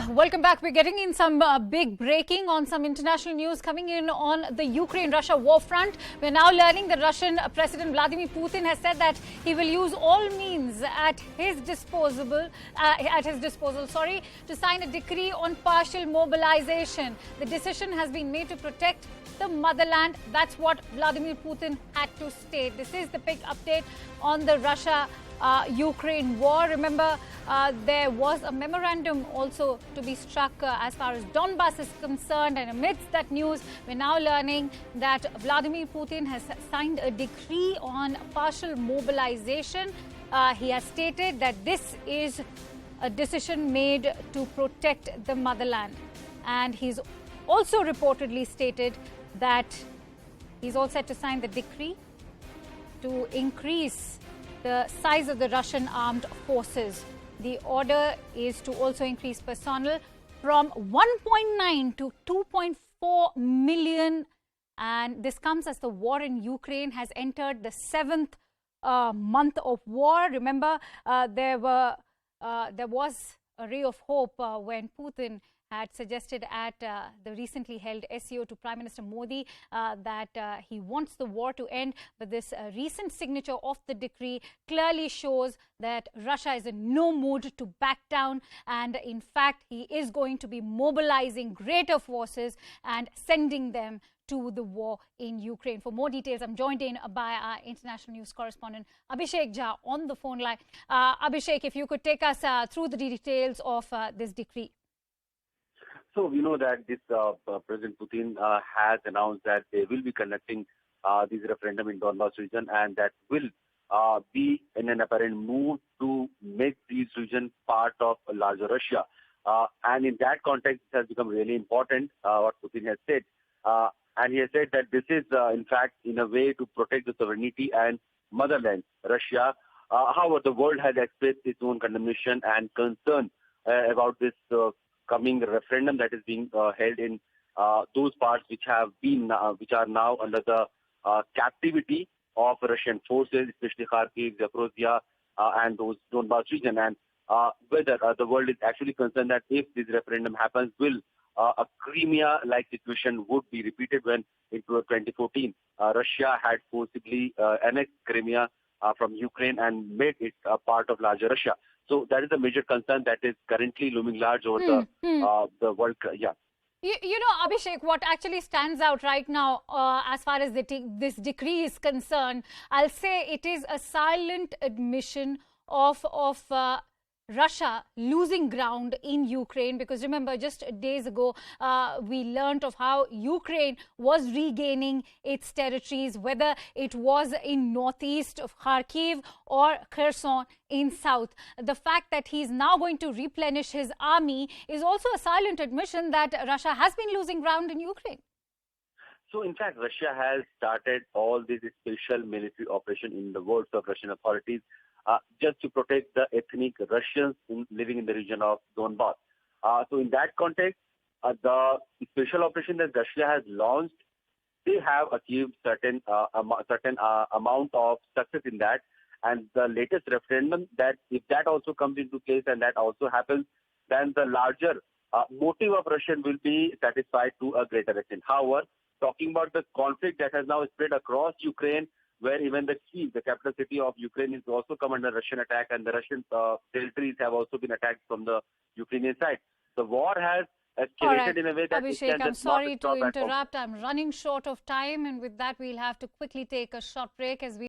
welcome back. We're getting in some big breaking on some international news coming in on the Ukraine-Russia war front. We're now learning that Russian President Vladimir Putin has said that he will use all means at his disposal, to sign a decree on partial mobilization. The decision has been made to protect the motherland. That's what Vladimir Putin had to state. This is the big update on the Russia-Ukraine war. Remember, there was a memorandum also to be struck as far as Donbass is concerned, and amidst that news, we're now learning that Vladimir Putin has signed a decree on partial mobilization. He has stated that this is a decision made to protect the motherland, and he's also reportedly stated that he's all set to sign the decree to increase the size of the Russian armed forces. The order is to also increase personnel from 1.9 to 2.4 million. And this comes as the war in Ukraine has entered the 7th month of war. Remember, there was a ray of hope when Putin had suggested at the recently held SCO to Prime Minister Modi that he wants the war to end. But this recent signature of the decree clearly shows that Russia is in no mood to back down. And in fact, he is going to be mobilizing greater forces and sending them to the war in Ukraine. For more details, I'm joined in by our international news correspondent Abhishek Jha on the phone line. Abhishek, if you could take us through the details of this decree. So we know that this President Putin has announced that they will be conducting this referendum in Donbass region, and that will be in an apparent move to make this region part of a larger Russia. And in that context, it has become really important what Putin has said. And he has said that this is, in fact, in a way to protect the sovereignty and motherland, Russia. However, the world has expressed its own condemnation and concern about this coming referendum that is being held in those parts which are now under the captivity of Russian forces, especially Kharkiv, Zaporozhye, and those Donbass region. And whether the world is actually concerned that if this referendum happens, will a Crimea-like situation would be repeated when in 2014 Russia had forcibly annexed Crimea from Ukraine and made it a part of larger Russia. So that is a major concern that is currently looming large over the world. Yeah. You know, Abhishek, what actually stands out right now as far as this decree is concerned, I'll say it is a silent admission of Russia losing ground in Ukraine, because remember, just days ago, we learnt of how Ukraine was regaining its territories, whether it was in northeast of Kharkiv or Kherson in south. The fact that he's now going to replenish his army is also a silent admission that Russia has been losing ground in Ukraine. So, in fact, Russia has started all this special military operation in the words of Russian authorities just to protect the ethnic Russians living in the region of Donbass. So, in that context, the special operation that Russia has launched, they have achieved certain amount of success in that. And the latest referendum, that if that also comes into place and that also happens, then the larger motive of Russia will be satisfied to a greater extent. However, talking about the conflict that has now spread across Ukraine, where even the Kyiv, the capital city of Ukraine, is also come under Russian attack, and the Russian territories have also been attacked from the Ukrainian side. The war has escalated in a way that Abhishek, I'm sorry to interrupt. I'm running short of time, and with that, we'll have to quickly take a short break as we